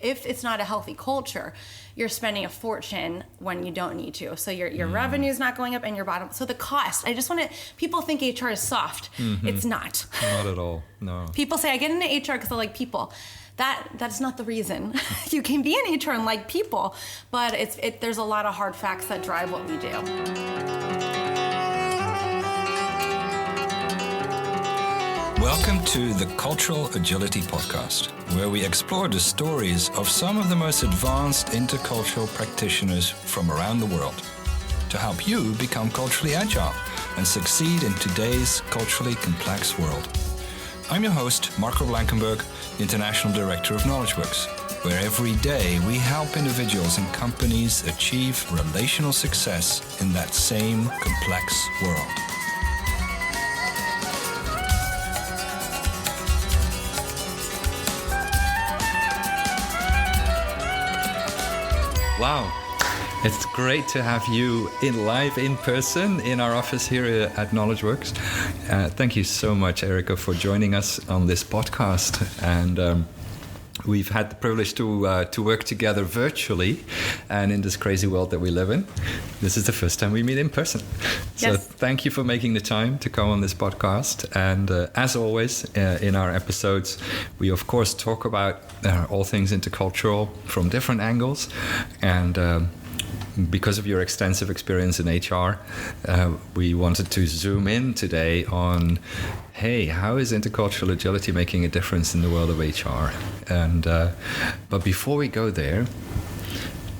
If it's not a healthy culture, you're spending a fortune when you don't need to. So your revenue is not going up and your bottom. So the cost, people think HR is soft. It's not. Not at all, no. People say, I get into HR because I like people. That's not the reason. You can be in HR and like people, but there's a lot of hard facts that drive what we do. Welcome to the Cultural Agility Podcast, where we explore the stories of some of the most advanced intercultural practitioners from around the world to help you become culturally agile and succeed in today's culturally complex world. I'm your host, Marco Blankenburgh, International Director of KnowledgeWorks, where every day we help individuals and companies achieve relational success in that same complex world. Wow, it's great to have you live in person in our office here at KnowledgeWorks. Thank you so much, Erika, for joining us on this podcast. And we've had the privilege to work together virtually, and in this crazy world that we live in, this is the first time we meet in person. So yes. Thank you for making the time to come on this podcast. And as always, in our episodes, we of course talk about all things intercultural from different angles. And because of your extensive experience in HR, we wanted to zoom in today on, hey, how is intercultural agility making a difference in the world of HR? And but before we go there,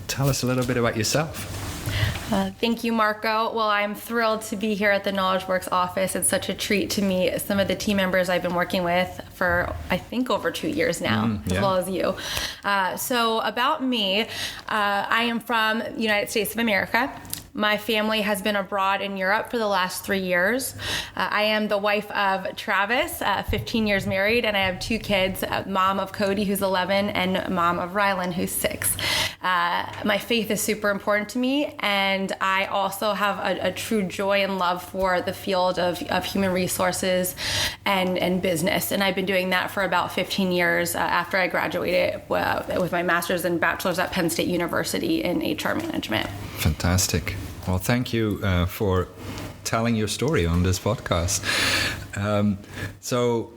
tell us a little bit about yourself. Thank you, Marco. Well, I'm thrilled to be here at the KnowledgeWorks office. It's such a treat to meet some of the team members I've been working with for, I think, over 2 years now, as well as you. So about me, I am from the United States of America. My family has been abroad in Europe for the last 3 years. I am the wife of Travis, 15 years married, and I have 2 kids, mom of Cody, who's 11, and mom of Rylan, who's 6. My faith is super important to me, and I also have a true joy and love for the field of human resources and business. And I've been doing that for about 15 years after I graduated with my master's and bachelor's at Penn State University in HR management. Fantastic. Well, thank you for telling your story on this podcast. So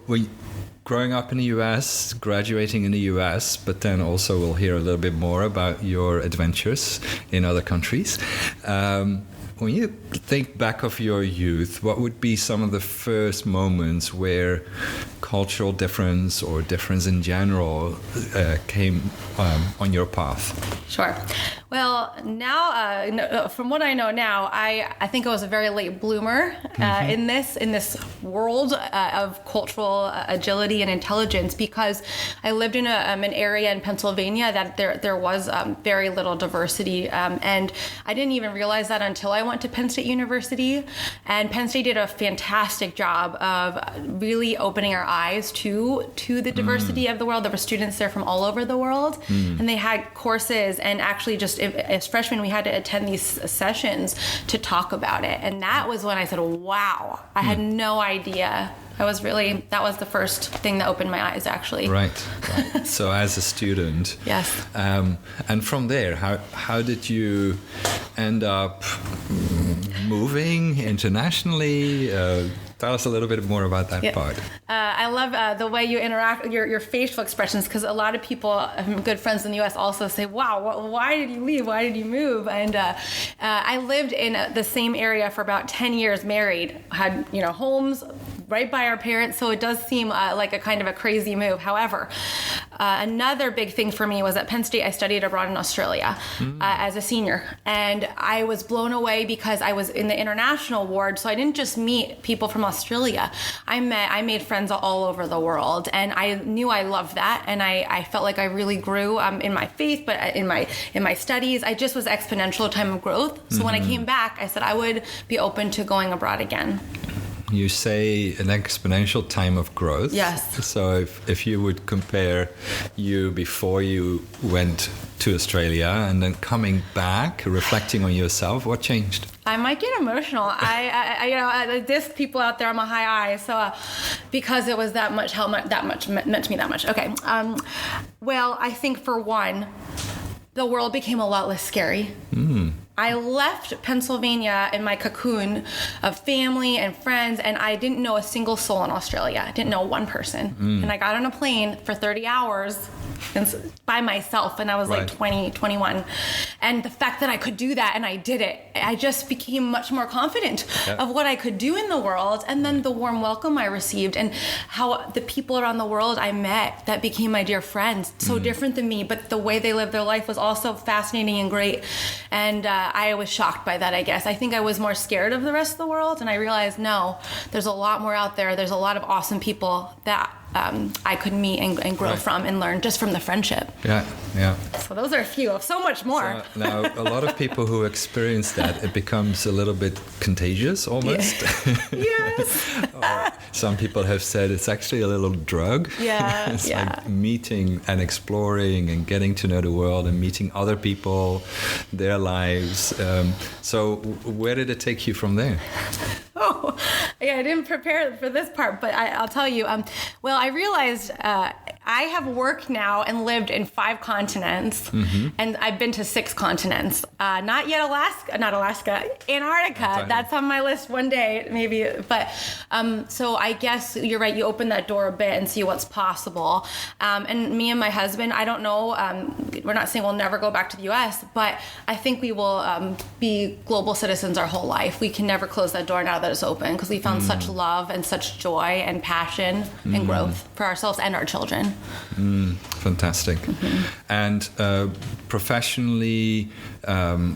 growing up in the US, graduating in the US, but then also we'll hear a little bit more about your adventures in other countries. When you think back of your youth, what would be some of the first moments where cultural difference or difference in general came on your path? Sure. Well, now, from what I know now, I think I was a very late bloomer in this world of cultural agility and intelligence, because I lived in an area in Pennsylvania that there was very little diversity, and I didn't even realize that until I went to Penn State University. And Penn State did a fantastic job of really opening our eyes to the diversity of the world. There were students there from all over the world, and they had courses, and actually just as freshmen, we had to attend these sessions to talk about it. And that was when I said, wow, I had no idea. That was the first thing that opened my eyes, actually. Right. So as a student. Yes. And from there, how did you end up moving internationally? Tell us a little bit more about that part. I love the way you interact, your facial expressions, because a lot of people, good friends in the U.S. also say, wow, why did you leave? Why did you move? And I lived in the same area for about 10 years, married, had homes right by our parents, so it does seem like a kind of a crazy move. However, another big thing for me was at Penn State, I studied abroad in Australia as a senior, and I was blown away because I was in the international ward, so I didn't just meet people from Australia. I made friends all over the world, and I knew I loved that, and I felt like I really grew in my faith, but in my studies, I just was exponential time of growth. So when I came back, I said I would be open to going abroad again. you say an exponential time of growth. Yes. So if you would compare you before you went to Australia and then coming back, reflecting on yourself, what changed? I might get emotional. I there's people out there on my high eye, so because it was that much, that much meant to me that much. Okay. Well, I think for one, the world became a lot less scary. I left Pennsylvania in my cocoon of family and friends, and I didn't know a single soul in Australia. I didn't know one person. And I got on a plane for 30 hours by myself, and I was like 20, 21. And the fact that I could do that and I did it, I just became much more confident of what I could do in the world. And then the warm welcome I received and how the people around the world I met that became my dear friends, so different than me, but the way they lived their life was also fascinating and great. And I was shocked by that, I guess. I think I was more scared of the rest of the world, and I realized, no, there's a lot more out there. There's a lot of awesome people that I could meet and grow from and learn just from the friendship. Yeah. So those are a few of so much more. So now, a lot of people who experience that, it becomes a little bit contagious almost. Yes. Some people have said it's actually a little drug. Yeah. It's like meeting and exploring and getting to know the world and meeting other people, their lives. So where did it take you from there? Oh, yeah, I didn't prepare for this part, but I'll tell you. Well, I realized I have worked now and lived in 5 continents, and I've been to 6 continents. Not yet Antarctica. That's on my list one day, maybe. But so I guess you're right. You open that door a bit and see what's possible. And me and my husband, I don't know. We're not saying we'll never go back to the U.S., but I think we will be global citizens our whole life. We can never close that door now that it's open, because we found such love and such joy and passion and growth for ourselves and our children. Fantastic. And professionally,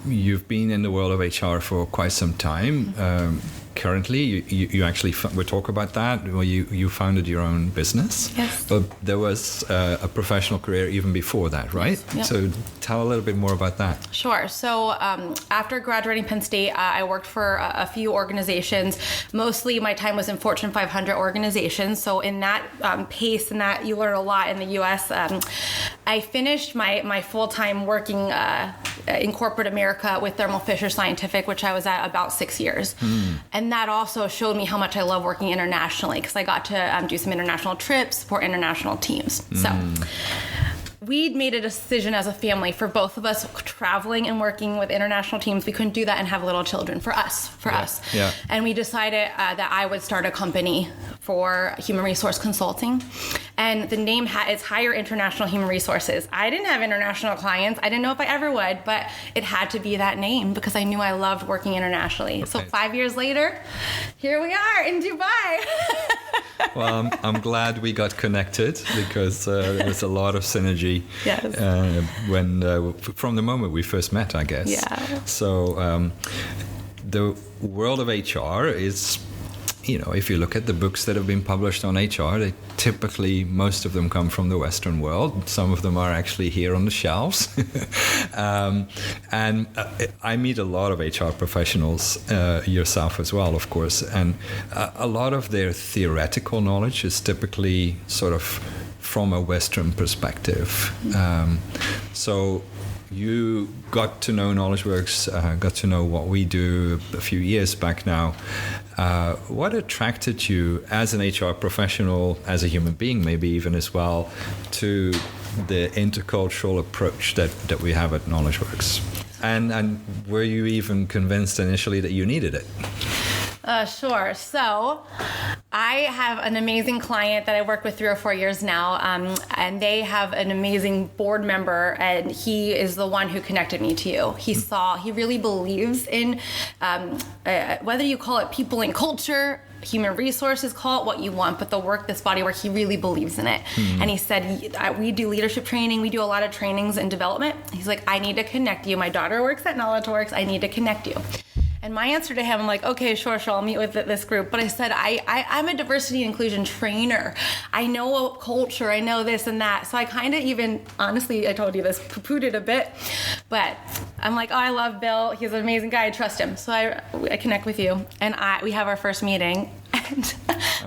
you've been in the world of HR for quite some time. Currently, you actually, we'll talk about that, well, you founded your own business. Yes. But there was a professional career even before that, right? Yep. So tell a little bit more about that. Sure. So after graduating Penn State, I worked for a few organizations. Mostly my time was in Fortune 500 organizations. So in that pace and that you learn a lot in the U.S., I finished my full-time working in corporate America with Thermo Fisher Scientific, which I was at about 6 years. And that also showed me how much I love working internationally, because I got to do some international trips, support international teams. So we'd made a decision as a family for both of us traveling and working with international teams. We couldn't do that and have little children for us. Yeah. And we decided that I would start a company for human resource consulting. And the name is Hire International Human Resources. I didn't have international clients. I didn't know if I ever would, but it had to be that name because I knew I loved working internationally. Right. So 5 years later, here we are in Dubai. Well, I'm glad we got connected, because there was a lot of synergy from the moment we first met, I guess. Yeah. So the world of HR is, if you look at the books that have been published on HR, they typically, most of them come from the Western world. Some of them are actually here on the shelves. And I meet a lot of HR professionals, yourself as well, of course. And a lot of their theoretical knowledge is typically sort of from a Western perspective. So you got to know KnowledgeWorks, got to know what we do a few years back now. What attracted you as an HR professional, as a human being maybe even as well, to the intercultural approach that we have at KnowledgeWorks? And were you even convinced initially that you needed it? Sure. So I have an amazing client that I worked with 3 or 4 years now, and they have an amazing board member, and he is the one who connected me to you. He really believes in, whether you call it people and culture, human resources, call it what you want, but this body work, he really believes in it. And he said, we do leadership training, we do a lot of trainings and development. He's like, I need to connect you. My daughter works at KnowledgeWorks, I need to connect you. And my answer to him, I'm like, okay, sure, I'll meet with this group. But I said, I'm a diversity and inclusion trainer. I know culture, I know this and that. So I kind of even, honestly, I told you this, poo-pooed it a bit. But I'm like, I love Bill. He's an amazing guy. I trust him. So I connect with you. And we have our first meeting. And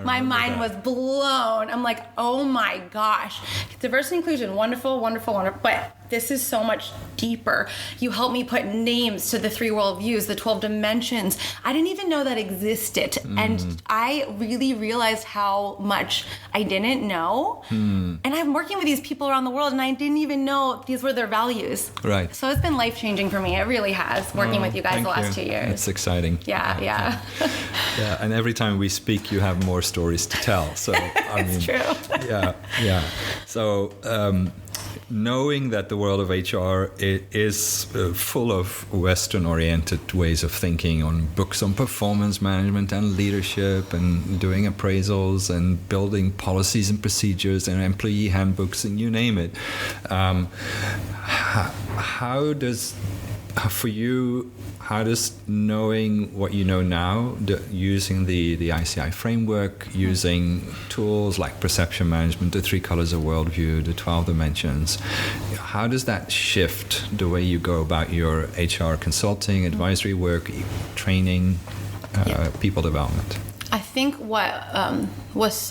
my mind was blown. I'm like, oh my gosh. Diversity and inclusion, wonderful, wonderful, wonderful. But this is so much deeper. You helped me put names to the 3 worldviews, the 12 dimensions. I didn't even know that existed. And I really realized how much I didn't know. And I'm working with these people around the world, and I didn't even know these were their values. Right. So it's been life-changing for me. It really has, working with you guys the last 2 years. It's exciting. Yeah. Yeah, and every time we speak, you have more stories to tell. So I mean, it's true. Yeah. So knowing that the world of HR is full of Western-oriented ways of thinking, on books on performance management and leadership, and doing appraisals and building policies and procedures and employee handbooks and you name it. How does knowing what you know now, using the ICI framework, using tools like perception management, the 3 colors of worldview, the 12 dimensions, how does that shift the way you go about your HR consulting, advisory work, training, people development? I think what's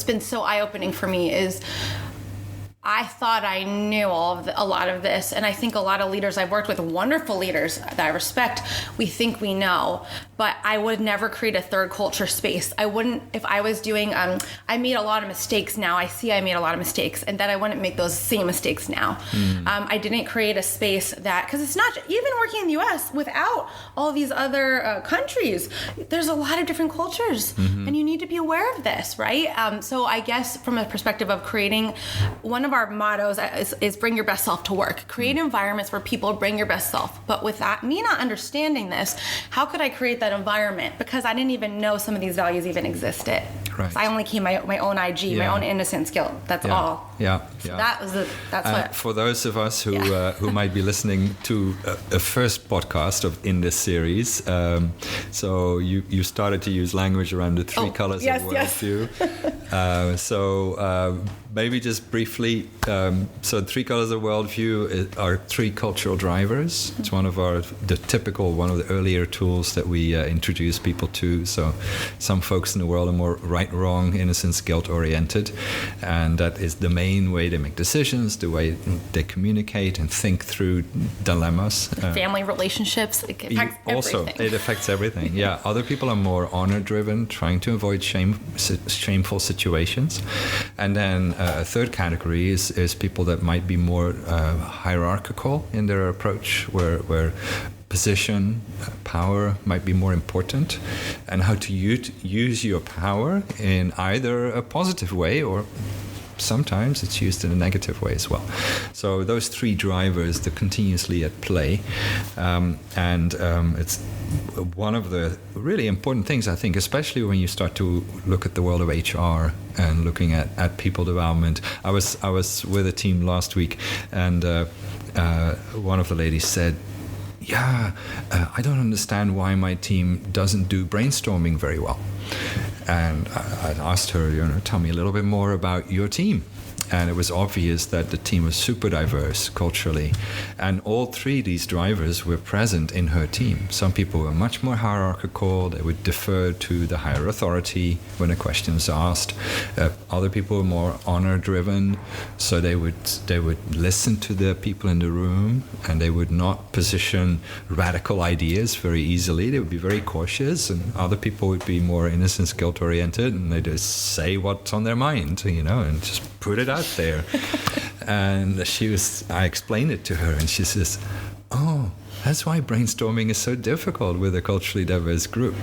been so eye-opening for me is I thought I knew a lot of this, and I think a lot of leaders I've worked with, wonderful leaders that I respect, we think we know, but I would never create a third culture space. I wouldn't, if I was doing, I made a lot of mistakes now. I see I made a lot of mistakes, and that I wouldn't make those same mistakes now. I didn't create a space that, because it's not, even working in the US, without all these other countries, there's a lot of different cultures, and you need to be aware of this, right? So I guess from a perspective of creating, one of our mottos is bring your best self to work. Create environments where people bring your best self. But with that, me not understanding this, how could I create that environment? Because I didn't even know some of these values even existed. Right. So I only came my own IG, my own innocence guilt. That's all. So that's what. For those of us who might be listening to a first podcast in this series, so you started to use language around the 3 colors of worldview. Maybe just briefly, so 3 colors of worldview are 3 cultural drivers. It's one of the earlier tools that we introduce people to. So some folks in the world are more right, wrong, innocence, guilt oriented. And that is the main way they make decisions, the way they communicate and think through dilemmas. Family relationships, it affects everything. It affects everything, yeah. Other people are more honor-driven, trying to avoid shameful situations. And then a third category is people that might be more hierarchical in their approach, where position, power might be more important, and how to use your power in either a positive way or sometimes it's used in a negative way as well. So those 3 drivers, they're continuously at play, and it's one of the really important things, I think, especially when you start to look at the world of HR and looking at people development. I was with a team last week, and one of the ladies said, I don't understand why my team doesn't do brainstorming very well. And I asked her, tell me a little bit more about your team. And it was obvious that the team was super diverse culturally. And all 3 of these drivers were present in her team. Some people were much more hierarchical. They would defer to the higher authority when a question was asked. Other people were more honor-driven. So they would listen to the people in the room, and they would not position radical ideas very easily. They would be very cautious. And other people would be more innocence, guilt-oriented, and they just say what's on their mind, and just put it out there. And I explained it to her, and she says, oh, that's why brainstorming is so difficult with a culturally diverse group.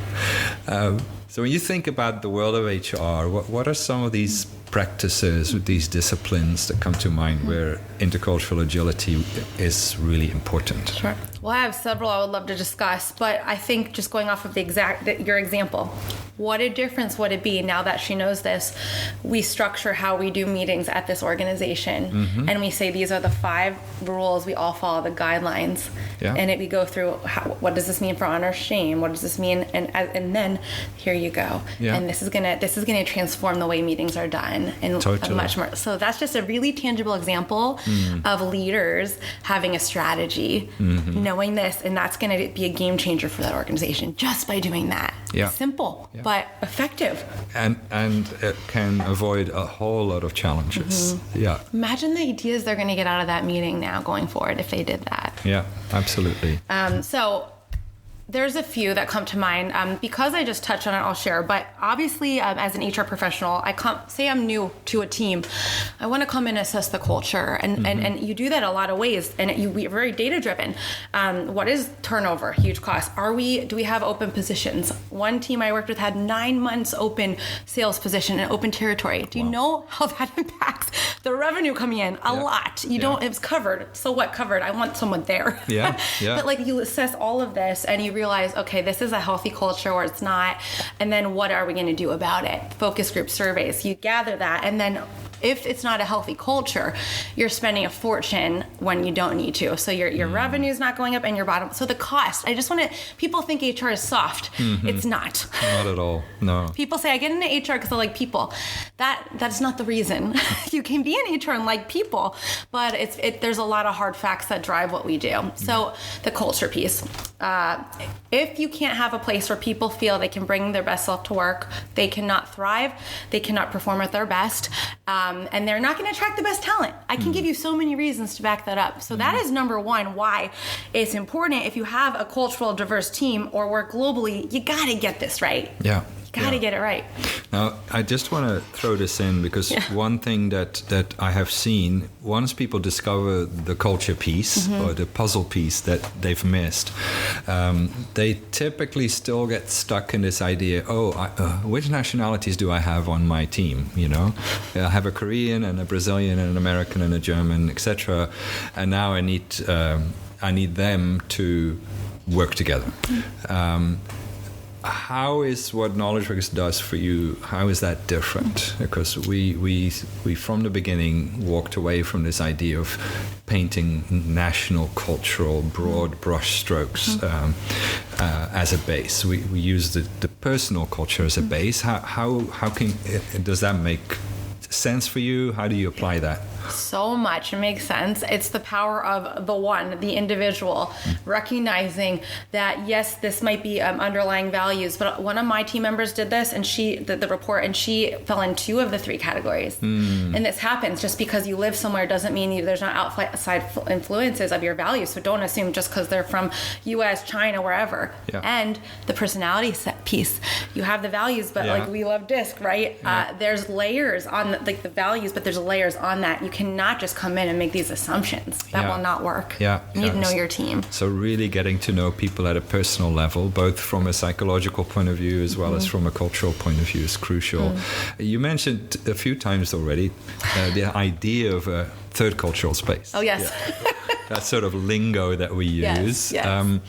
So when you think about the world of HR, what are some of these practices, these disciplines that come to mind where intercultural agility is really important? Sure. Well, I have several I would love to discuss, but I think just going off of your example, what a difference would it be now that she knows this? We structure how we do meetings at this organization, and we say these are the 5 rules. We all follow the guidelines, and we go through what does this mean for honor, shame? What does this mean? And then here you go. Yeah. And this is gonna transform the way meetings are done and Totally. much more. So that's just a really tangible example of leaders having a strategy, knowing this, and that's gonna be a game changer for that organization just by doing that. Yeah. Simple, Yeah. but effective. And it can avoid a whole lot of challenges. Yeah. Imagine the ideas they're gonna get out of that meeting now going forward if they did that. Yeah, absolutely. So there's a few that come to mind. Because I just touched on it, I'll share. But obviously, as an HR professional, say I'm new to a team. I want to come in and assess the culture. And you do that in a lot of ways. And we're very data driven. What is turnover? Huge cost. Do we have open positions? One team I worked with had 9 months open sales position and open territory. Do you know how that impacts the revenue coming in? A lot. It was covered. So what covered? I want someone there. Yeah. But like you assess all of this and you realize, okay, this is a healthy culture or it's not. And then what are we going to do about it? Focus group surveys. You gather that. And then if it's not a healthy culture, you're spending a fortune when you don't need to. So your revenue is not going up and your bottom. So the cost, people think HR is soft. It's not. Not at all. No. People say, I get into HR because I like people. That's not the reason. You can be in HR and like people, but there's a lot of hard facts that drive what we do. So the culture piece. If you can't have a place where people feel they can bring their best self to work, they cannot thrive, they cannot perform at their best, and they're not going to attract the best talent. I can give you so many reasons to back that up. So that is number one, why it's important. If you have a cultural diverse team or work globally, you got to get this right. Yeah. Got to get it right. Now, I just want to throw this in because one thing that I have seen, once people discover the culture piece or the puzzle piece that they've missed, they typically still get stuck in this idea, which nationalities do I have on my team? I have a Korean and a Brazilian and an American and a German, etc. And now I need them to work together. How is what KnowledgeWorks does for you? How is that different? Because we from the beginning walked away from this idea of painting national, cultural, broad brush strokes as a base. We use the personal culture as a base. How does that make sense for you? How do you apply that? So much. It makes sense. It's the power of the individual, recognizing that, yes, this might be underlying values, but one of my team members did this and she did the report and she fell in 2 of the 3 categories. And this happens. Just because you live somewhere doesn't mean there's not outside influences of your values. So don't assume just because they're from US, China, wherever. Yeah. And the personality set piece. You have the values, but like we love DISC, right? Yeah. There's layers on the values, but there's layers on that. You cannot just come in and make these assumptions. That will not work. You need to know your team. So really getting to know people at a personal level, both from a psychological point of view as well as from a cultural point of view, is crucial. You mentioned a few times already the idea of a third cultural space. Oh, yes. That sort of lingo that we use. Yes.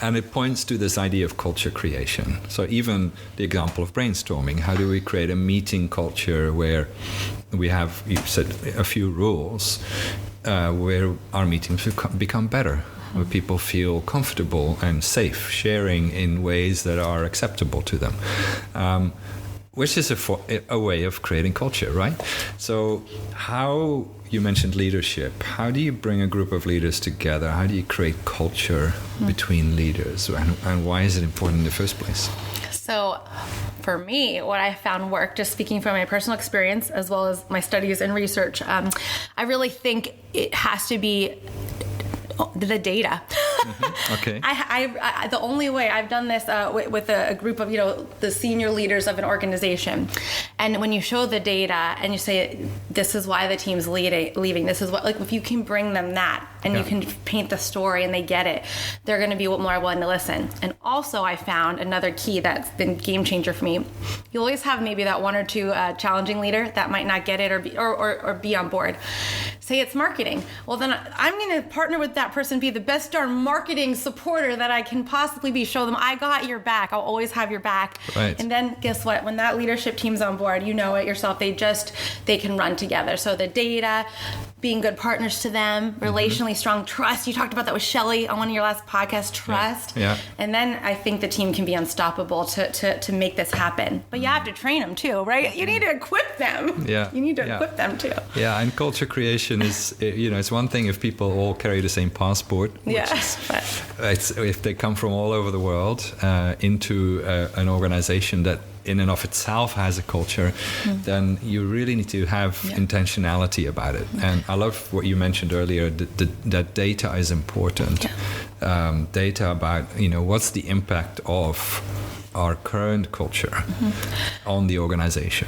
And it points to this idea of culture creation. So even the example of brainstorming, how do we create a meeting culture where we have, you said, a few rules where our meetings become better, where people feel comfortable and safe sharing in ways that are acceptable to them. Which is a way of creating culture, right? So how, you mentioned leadership, how do you bring a group of leaders together? How do you create culture between leaders? And why is it important in the first place? So for me, what I found worked, just speaking from my personal experience as well as my studies and research, I really think it has to be the data. Okay. I the only way I've done this with a group of the senior leaders of an organization, and when you show the data and you say this is why the team's leaving, this is what, like, if you can bring them that and you can paint the story and they get it, they're going to be more willing to listen. And also, I found another key that's been game changer for me. You always have maybe that 1 or 2 challenging leader that might not get it or be on board. Say it's marketing. Well, then I'm going to partner with that person, be the best darn marketing supporter that I can possibly be. Show them I got your back. I'll always have your back. Right. And then guess what? When that leadership team's on board, you know it yourself. They can run together. So the data, being good partners to them, relationally strong, trust. You talked about that with Shelley on one of your last podcasts, trust. Yeah. And then I think the team can be unstoppable to make this happen. But you have to train them too, right? You need to equip them. Yeah. You need to equip them too. Yeah, and culture creation is, it's one thing if people all carry the same passport. If they come from all over the world into an organization that in and of itself has a culture, then you really need to have intentionality about it. And I love what you mentioned earlier, that data is important. Data about, what's the impact of our current culture on the organization,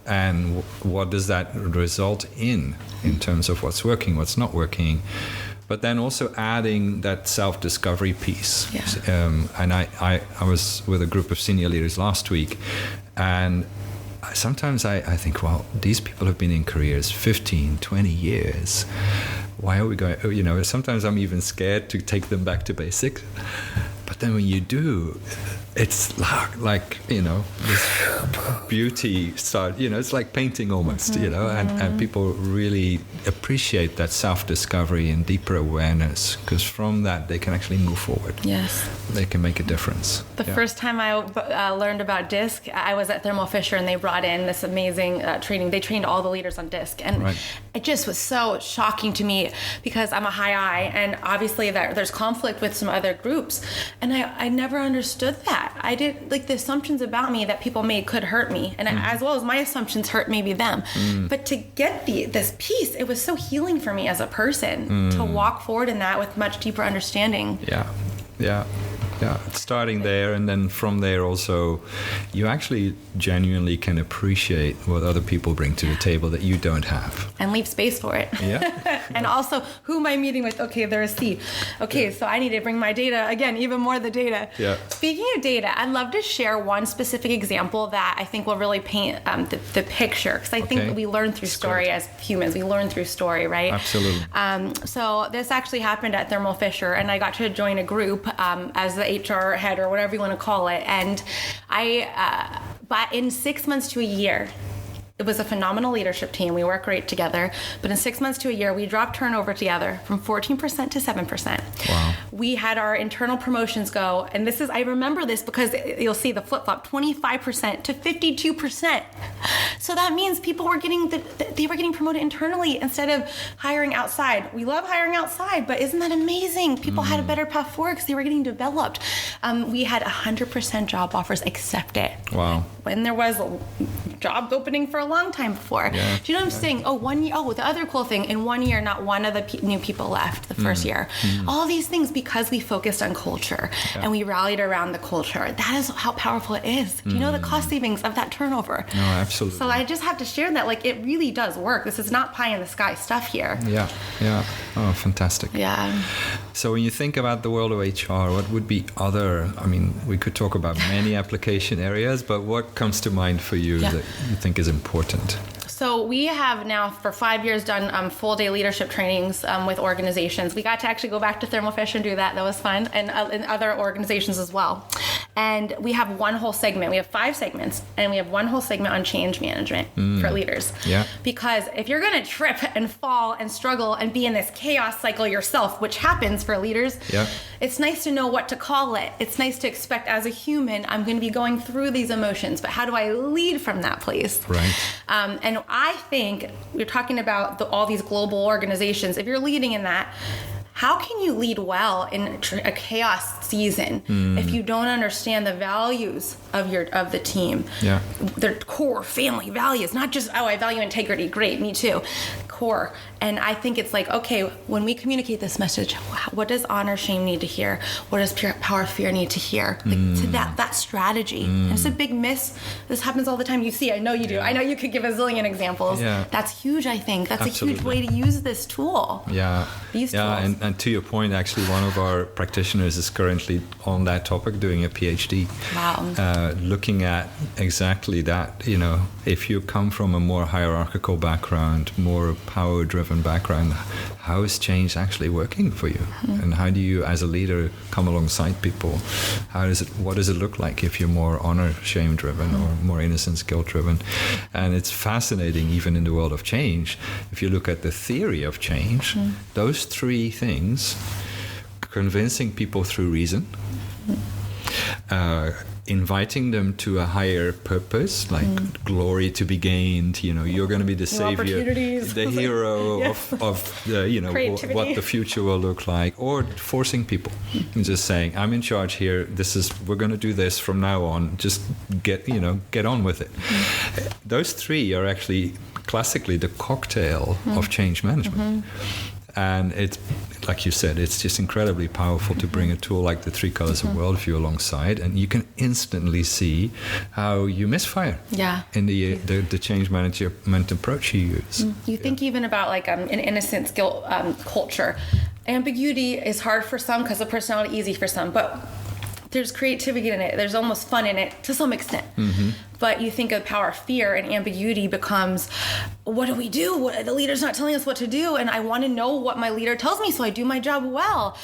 and what does that result in terms of what's working, what's not working. But then also adding that self-discovery piece. And I was with a group of senior leaders last week, and sometimes I think, well, these people have been in careers 15, 20 years. Why are we going, sometimes I'm even scared to take them back to basics. But then when you do, it's like this beauty start, it's like painting almost, and people really appreciate that self-discovery and deeper awareness, because from that they can actually move forward. Yes. They can make a difference. The first time I learned about DISC, I was at Thermo Fisher, and they brought in this amazing training. They trained all the leaders on DISC, and it just was so shocking to me, because I'm a high I, and obviously there's conflict with some other groups, and I never understood that. I did, the assumptions about me that people made could hurt me, and as well as my assumptions hurt maybe them. But to get this piece, it was so healing for me as a person to walk forward in that with much deeper understanding. Yeah, starting there, and then from there also, you actually genuinely can appreciate what other people bring to the table that you don't have. And leave space for it. Yeah. And also, who am I meeting with? Okay, there's C. Okay, so I need to bring my data, again, even more the data. Yeah. Speaking of data, I'd love to share one specific example that I think will really paint the picture, because I think we learn through story as humans. We learn through story, right? Absolutely. So this actually happened at Thermo Fisher, and I got to join a group as the HR head, or whatever you want to call it, and but in 6 months to a year, it was a phenomenal leadership team. We work great together. But in 6 months to a year, we dropped turnover together from 14% to 7%. Wow. We had our internal promotions go, and I remember this because you'll see the flip-flop, 25% to 52%. So that means people were getting they were getting promoted internally instead of hiring outside. We love hiring outside, but isn't that amazing? People had a better path forward because they were getting developed. We had 100% job offers accepted. Wow. When there was jobs opening for a long time before. Yeah. Do you know what I'm saying? Oh, 1 year. Oh, the other cool thing, in 1 year, not one of the new people left the first year. All these things because we focused on culture and we rallied around the culture. That is how powerful it is. Do you know the cost savings of that turnover? No, absolutely. So I just have to share that, it really does work. This is not pie in the sky stuff here. Yeah. Oh, fantastic. Yeah. So when you think about the world of HR, what would be we could talk about many application areas, but what comes to mind for you that you think is important? So we have now for 5 years done full day leadership trainings with organizations. We got to actually go back to Thermo Fisher and do that. That was fun. And in other organizations as well. And we have one whole segment. We have 5 segments, and we have one whole segment on change management for leaders. Yeah. Because if you're going to trip and fall and struggle and be in this chaos cycle yourself, which happens for leaders, it's nice to know what to call it. It's nice to expect as a human, I'm going to be going through these emotions, but how do I lead from that place? Right. And I think we're talking about all these global organizations. If you're leading in that, how can you lead well in a chaos season if you don't understand the values of the team? Yeah. Their core family values, not just, I value integrity. Great, me too. Core. And I think it's okay, when we communicate this message, what does honor, shame need to hear? What does power, fear need to hear? To that strategy. And it's a big miss. This happens all the time. You see, I know you do. I know you could give a zillion examples. Yeah. That's huge, I think. That's Absolutely. A huge way to use this tool. Yeah. These tools. And to your point, actually, one of our practitioners is currently on that topic doing a PhD. Wow. Looking at exactly that, if you come from a more hierarchical background, more power-driven change-driven background, how is change actually working for you? And how do you, as a leader, come alongside people? What does it look like if you're more honor, shame-driven or more innocence, guilt-driven? And it's fascinating, even in the world of change, if you look at the theory of change, those three things, convincing people through reason, inviting them to a higher purpose, like glory to be gained, you're going to be the savior, the hero of the, what the future will look like, or forcing people and just saying, I'm in charge here, we're going to do this from now on, just get on with it. Those three are actually classically the cocktail of change management. And it's, like you said, it's just incredibly powerful to bring a tool like the 3 colors of worldview alongside, and you can instantly see how you misfire in the change management approach you use. You think even about like an innocence guilt culture. Ambiguity is hard for some because of personality, easy for some, but there's creativity in it. There's almost fun in it to some extent. But you think of power, fear, and ambiguity becomes, what do we do? The leader's not telling us what to do, and I want to know what my leader tells me so I do my job well.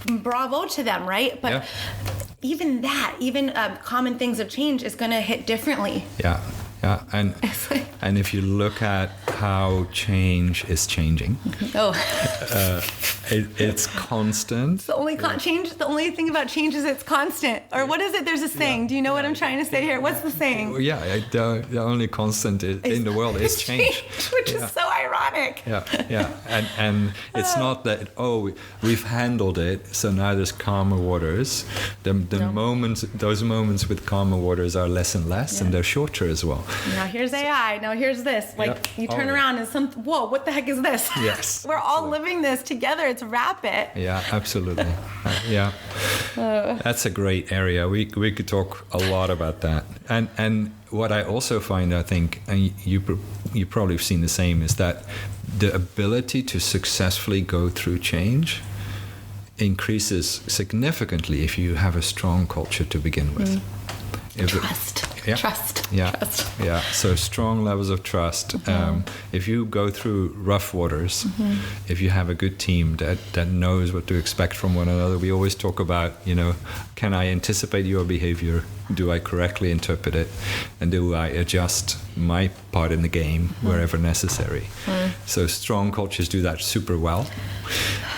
Bravo to them, right? But even common things of change is going to hit differently. And if you look at how change is changing, it's constant. The only thing about change is it's constant. Or what is it? There's a saying. Do you know what I'm trying to say here? What's the saying? The only constant in the world is change. Which is so ironic. And it's not that, we've handled it, so now there's calmer waters. Those moments with calmer waters are less and less, and they're shorter as well. Now here's AI. Now here's this. You turn around and whoa, what the heck is this? Yes. We're all living this together. It's rapid. Yeah, absolutely. That's a great area. We could talk a lot about that. And what I also find, I think, and you probably have seen the same, is that the ability to successfully go through change increases significantly if you have a strong culture to begin with. Trust. So strong levels of trust. If you go through rough waters, if you have a good team that knows what to expect from one another, we always talk about, can I anticipate your behavior? Do I correctly interpret it? And do I adjust my part in the game wherever necessary? So strong cultures do that super well.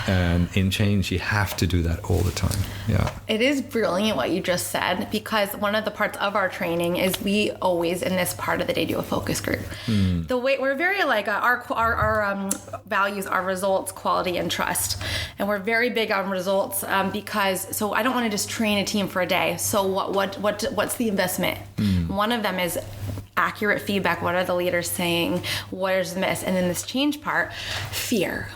And in change, you have to do that all the time. It is brilliant what you just said, because one of the parts of our training is we always, in this part of the day, do a focus group. The way we're very like our values are results, quality, and trust, and we're very big on results because I don't want to just train a team for a day. So what's the investment? One of them is accurate feedback. What are the leaders saying? Where's the miss? And then this change part, fear.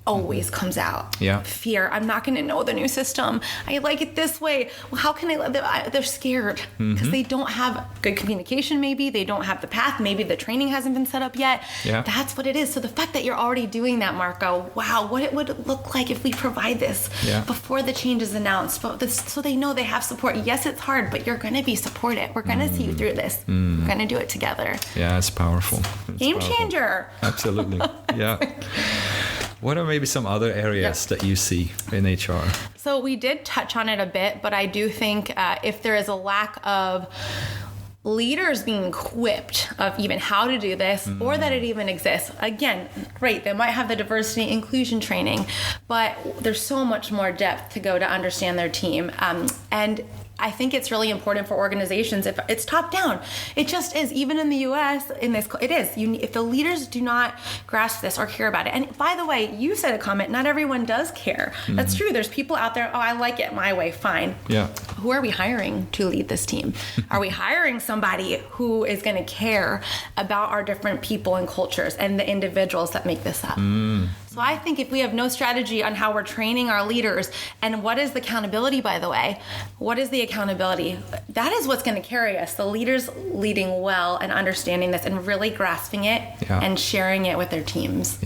Always comes out. Fear. I'm not going to know the new system. I like it this way. Well, how can they're scared because they don't have good communication. Maybe they don't have the path. Maybe the training hasn't been set up yet. That's what it is. So the fact that you're already doing that, Marco, wow, what it would look like if we provide this before the change is announced, so they know they have support. Yes, it's hard, but you're going to be supported. We're going to see you through this. We're going to do it together. It's powerful. Game changer. Absolutely. What are maybe some other areas that you see in HR? So we did touch on it a bit, but I do think if there is a lack of leaders being equipped of even how to do this or that it even exists, again, great, they might have the diversity inclusion training, but there's so much more depth to go to understand their team. And I think it's really important for organizations if it's top down. It just is. Even in the U.S., it is. If the leaders do not grasp this or care about it. And by the way, you said a comment. Not everyone does care. That's true. There's people out there. I like it my way. Fine. Who are we hiring to lead this team? Are we hiring somebody who is going to care about our different people and cultures and the individuals that make this up? So I think if we have no strategy on how we're training our leaders, and what is the accountability, by the way? What is the accountability? That is what's going to carry us. The leaders leading well and understanding this and really grasping it and sharing it with their teams.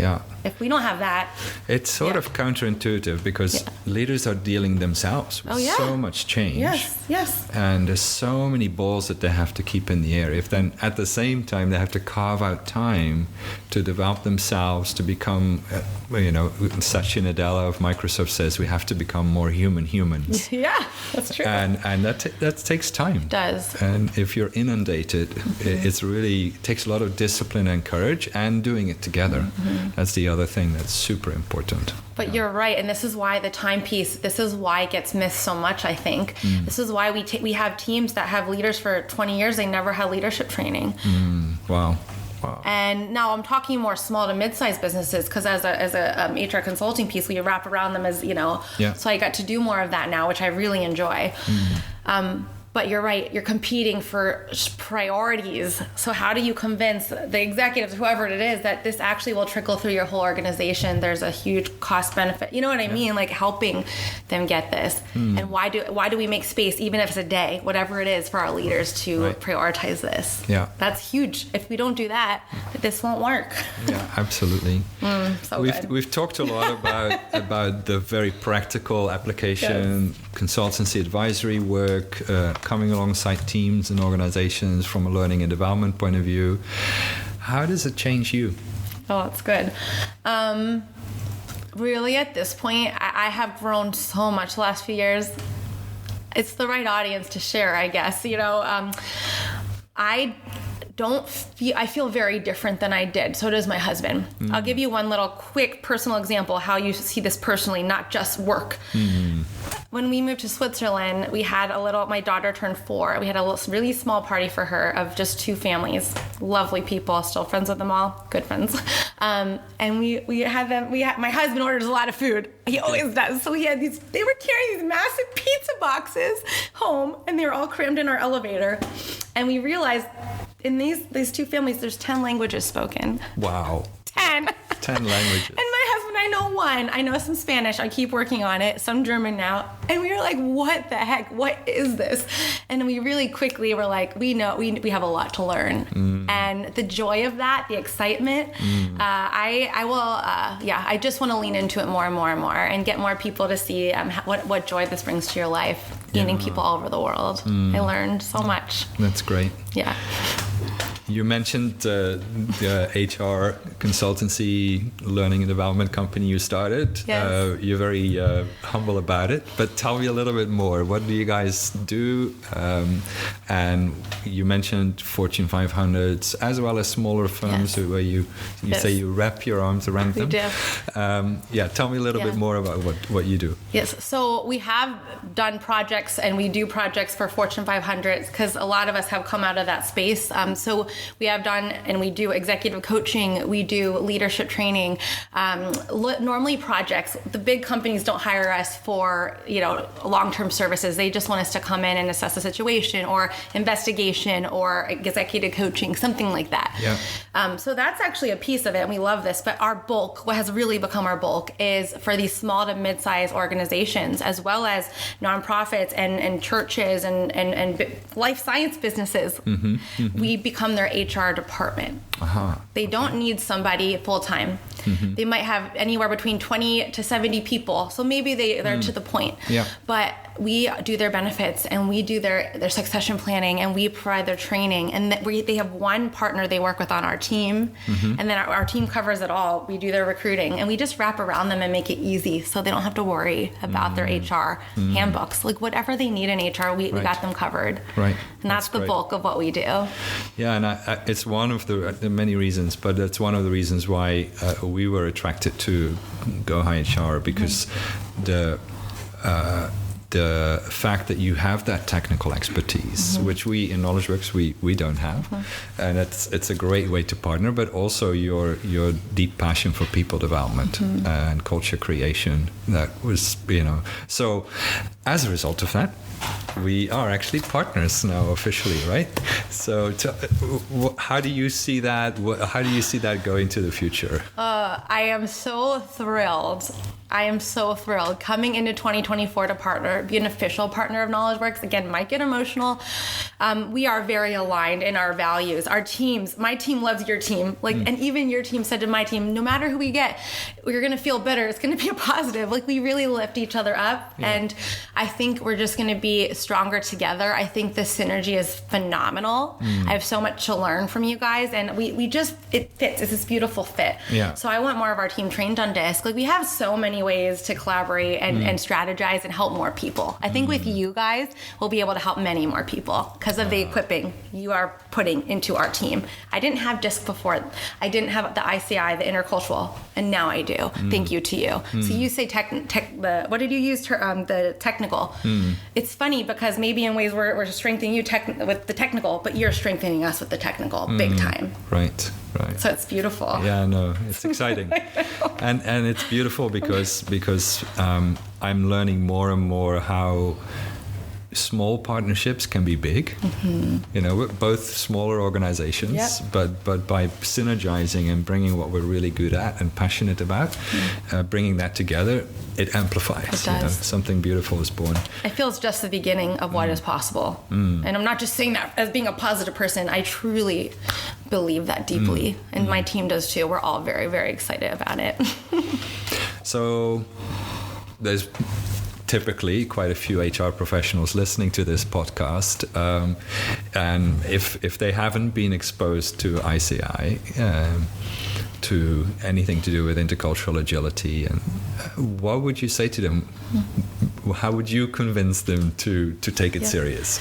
If we don't have that, it's sort of counterintuitive because leaders are dealing themselves with so much change. Yes. And there's so many balls that they have to keep in the air. If then at the same time they have to carve out time to develop themselves, to become, Satya Nadella of Microsoft says we have to become more humans. Yeah, that's true. And that takes time. It does. And if you're inundated, it's really takes a lot of discipline and courage and doing it together. That's the other thing that's super important. But you're right, and this is why the timepiece, this is why it gets missed so much, I think. This is why we have teams that have leaders for 20 years, they never had leadership training. Wow. And now I'm talking more small to mid-sized businesses, because as a HR consulting piece, we wrap around them as, so I got to do more of that now, which I really enjoy. But you're right, you're competing for priorities. So how do you convince the executives, whoever it is, that this actually will trickle through your whole organization? There's a huge cost benefit. You know what I mean? Like helping them get this. And why do we make space, even if it's a day, whatever it is, for our leaders to prioritize this? Yeah. That's huge. If we don't do that, this won't work. Yeah, absolutely. Good. We've talked a lot about the very practical application, consultancy advisory work, coming alongside teams and organizations from a learning and development point of view. How does it change you? Oh, that's good. Really, at this point, I have grown so much the last few years. It's the right audience to share, I guess. I feel very different than I did. So does my husband. I'll give you one little quick personal example how you see this personally, not just work. When we moved to Switzerland, we had my daughter turned 4. We had a really small party for her of just 2 families. Lovely people, still friends with them all, good friends. And we had them, my husband orders a lot of food. He always does. So they were carrying these massive pizza boxes home, and they were all crammed in our elevator. And we realized in these 2 families, there's 10 languages spoken. Wow. 10. 10 languages. And my husband, I know 1. I know some Spanish. I keep working on it. Some German now. And we were like, what the heck? What is this? And we really quickly were like, we know we have a lot to learn. And the joy of that, the excitement, I just want to lean into it more and more and more and get more people to see what joy this brings to your life, meeting people all over the world. I learned so much. That's great. Yeah. You mentioned the HR consultancy learning and development company you started. Yes. You're very humble about it, but tell me a little bit more. What do you guys do? And you mentioned Fortune 500s as well as smaller firms where you say you wrap your arms around them. We do. Tell me a little bit more about what you do. Yes, so we have done projects, and we do projects for Fortune 500s because a lot of us have come out of that space. So we have done, and we do executive coaching, we do leadership training. Normally projects, the big companies don't hire us for, long-term services. They just want us to come in and assess the situation or investigation or executive coaching, something like that. Yeah. So that's actually a piece of it, and we love this. But our bulk, what has really become our bulk, is for these small to mid-sized organizations, as well as nonprofits and churches and life science businesses. We become their HR department. They don't need somebody full-time. They might have anywhere between 20 to 70 people. So maybe they're to the point. Yeah. But we do their benefits, and we do their succession planning, and we provide their training. And they have one partner they work with on our team. And then our team covers it all. We do their recruiting, and we just wrap around them and make it easy so they don't have to worry about their HR handbooks. Like whatever they need in HR, we got them covered. Right. And that's the bulk of what we do. Yeah, and it's one of the many reasons, but it's one of the reasons why we were attracted to Go High HR, because the fact that you have that technical expertise, which we in KnowledgeWorks we don't have, and it's a great way to partner, but also your deep passion for people development and culture creation. That was, so as a result of that, we are actually partners now officially, right? So how do you see that? How do you see that going to the future? I am so thrilled. I am so thrilled coming into 2024 to be an official partner of KnowledgeWorks. Again, might get emotional. We are very aligned in our values. Our teams, my team loves your team. And even your team said to my team, no matter who we get, we're going to feel better. It's going to be a positive. We really lift each other up. Yeah. And I think we're just going to be stronger together. I think the synergy is phenomenal. I have so much to learn from you guys. And it fits. It's this beautiful fit. Yeah. So I want more of our team trained on DISC. We have so many ways to collaborate and strategize and help more people. I think with you guys, we'll be able to help many more people because of the equipping you are putting into our team. I didn't have DISC before. I didn't have the ICI, the Intercultural, and now I do. Thank you to you. So you say what did you use? The technical. It's funny because maybe in ways we're strengthening you with the technical, but you're strengthening us with the technical big time. Right. So it's beautiful. Yeah, no, it's exciting. and it's beautiful because I'm learning more and more how small partnerships can be big. We're both smaller organizations, but by synergizing and bringing what we're really good at and passionate about, bringing that together, it amplifies. It does. Something beautiful is born. I feel it's just the beginning of what is possible. And I'm not just saying that as being a positive person. I truly believe that deeply. And my team does too. We're all very, very excited about it. So there's typically quite a few HR professionals listening to this podcast, and if they haven't been exposed to ICI, to anything to do with intercultural agility, and what would you say to them? How would you convince them to take it serious?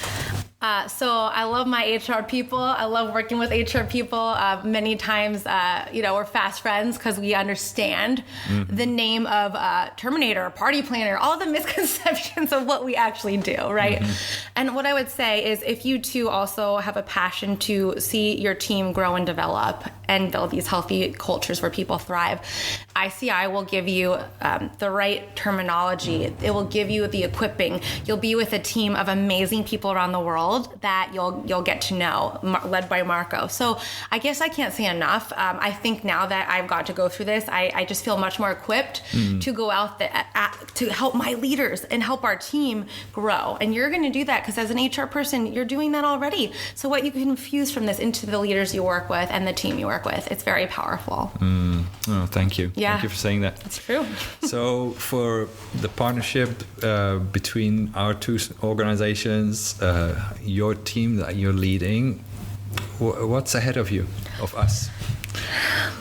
So I love my HR people. I love working with HR people. Many times, we're fast friends because we understand the name of Terminator, party planner, all the misconceptions of what we actually do, right? And what I would say is if you too also have a passion to see your team grow and develop and build these healthy cultures where people thrive, ICI will give you the right terminology. It will give you the equipping. You'll be with a team of amazing people around the world that you'll get to know, led by Marco. So I guess I can't say enough. I think now that I've got to go through this, I just feel much more equipped to go out to help my leaders and help our team grow. And you're going to do that because as an HR person, you're doing that already. So what you can infuse from this into the leaders you work with and the team you work with, it's very powerful. Oh, thank you. Yeah. Thank you for saying that. It's true. So for the partnership between our two organizations, your team that you're leading, what's ahead of us?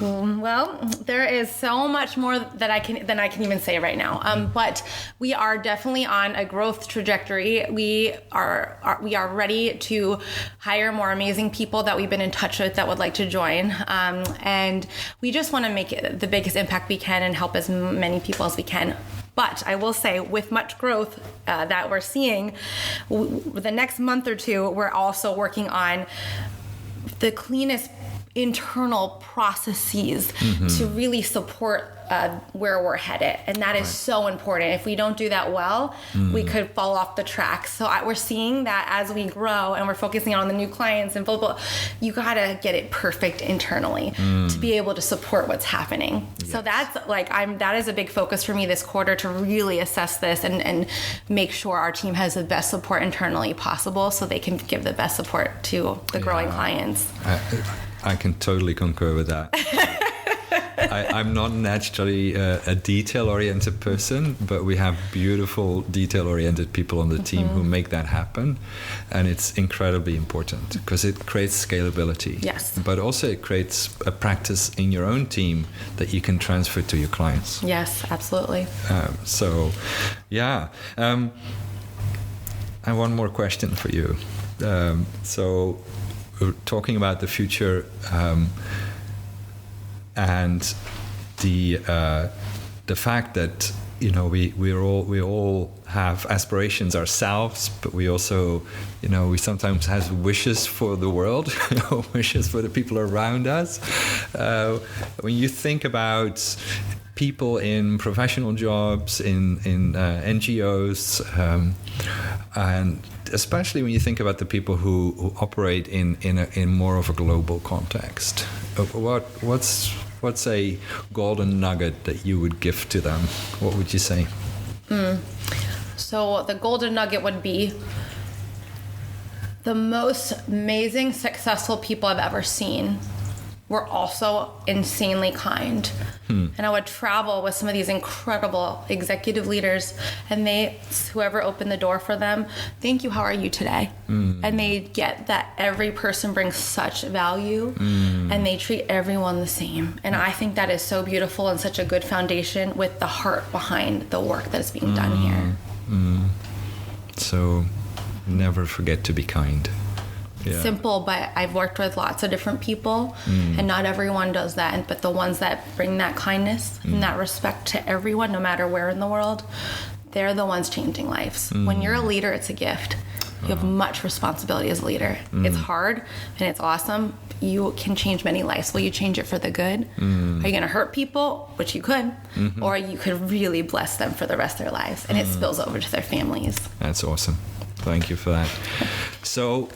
Well, there is so much more than I can even say right now. But we are definitely on a growth trajectory. We are ready to hire more amazing people that we've been in touch with that would like to join. And we just want to make it the biggest impact we can and help as many people as we can. But I will say, with much growth that we're seeing, the next month or two, we're also working on the cleanest internal processes to really support where we're headed. And that is so important. If we don't do that well, we could fall off the track. So we're seeing that as we grow and we're focusing on the new clients and blah, blah, you got to get it perfect internally to be able to support what's happening. Yes. So that's that is a big focus for me this quarter, to really assess this and make sure our team has the best support internally possible so they can give the best support to the growing clients. I can totally concur with that. I'm not naturally a detail-oriented person, but we have beautiful detail-oriented people on the team who make that happen. And it's incredibly important because it creates scalability. Yes. But also it creates a practice in your own team that you can transfer to your clients. Yes, absolutely. I have one more question for you. So we're talking about the future and the fact that we all have aspirations ourselves, but we also we sometimes have wishes for the world, wishes for the people around us. When you think about people in professional jobs, in NGOs, and especially when you think about the people who operate in more of a global context. What's a golden nugget that you would give to them? What would you say? So the golden nugget would be the most amazing, successful people I've ever seen were also insanely kind. And I would travel with some of these incredible executive leaders, and whoever opened the door for them, thank you, how are you today? And they get that every person brings such value, and they treat everyone the same. And I think that is so beautiful and such a good foundation with the heart behind the work that is being done here. So never forget to be kind. Yeah. Simple, but I've worked with lots of different people, and not everyone does that. But the ones that bring that kindness and that respect to everyone, no matter where in the world, they're the ones changing lives. When you're a leader, it's a gift. You have much responsibility as a leader. It's hard and it's awesome. You can change many lives. Will you change it for the good? Are you going to hurt people? Which you could. Or you could really bless them for the rest of their lives, and it spills over to their families. That's awesome. Thank you for that. So,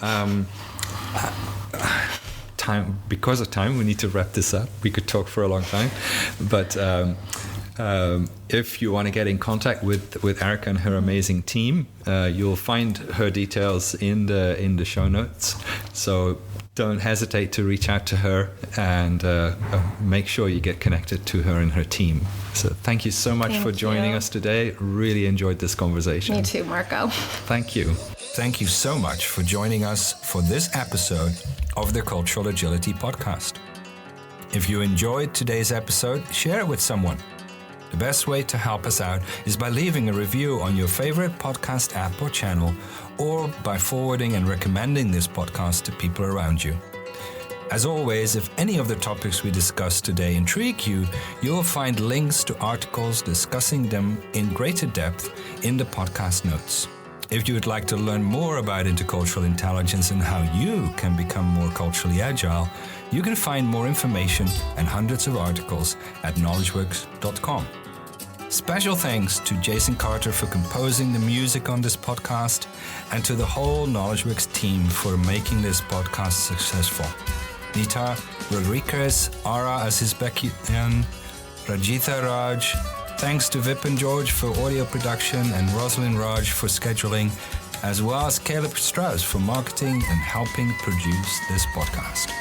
because of time, we need to wrap this up. We could talk for a long time, but if you want to get in contact with Erika and her amazing team, you'll find her details in the show notes. So don't hesitate to reach out to her and make sure you get connected to her and her team. So thank you so much for joining us today. Really enjoyed this conversation. Me too, Marco. Thank you. Thank you so much for joining us for this episode of the Cultural Agility Podcast. If you enjoyed today's episode, share it with someone. The best way to help us out is by leaving a review on your favorite podcast app or channel, or by forwarding and recommending this podcast to people around you. As always, if any of the topics we discussed today intrigue you, you'll find links to articles discussing them in greater depth in the podcast notes. If you would like to learn more about intercultural intelligence and how you can become more culturally agile, you can find more information and hundreds of articles at knowledgeworks.com. Special thanks to Jason Carter for composing the music on this podcast, and to the whole KnowledgeWorks team for making this podcast successful. Nita Rodriguez, Ara Azizbekian, Rajitha Raj. Thanks to Vip and George for audio production, and Rosalind Raj for scheduling, as well as Caleb Strauss for marketing and helping produce this podcast.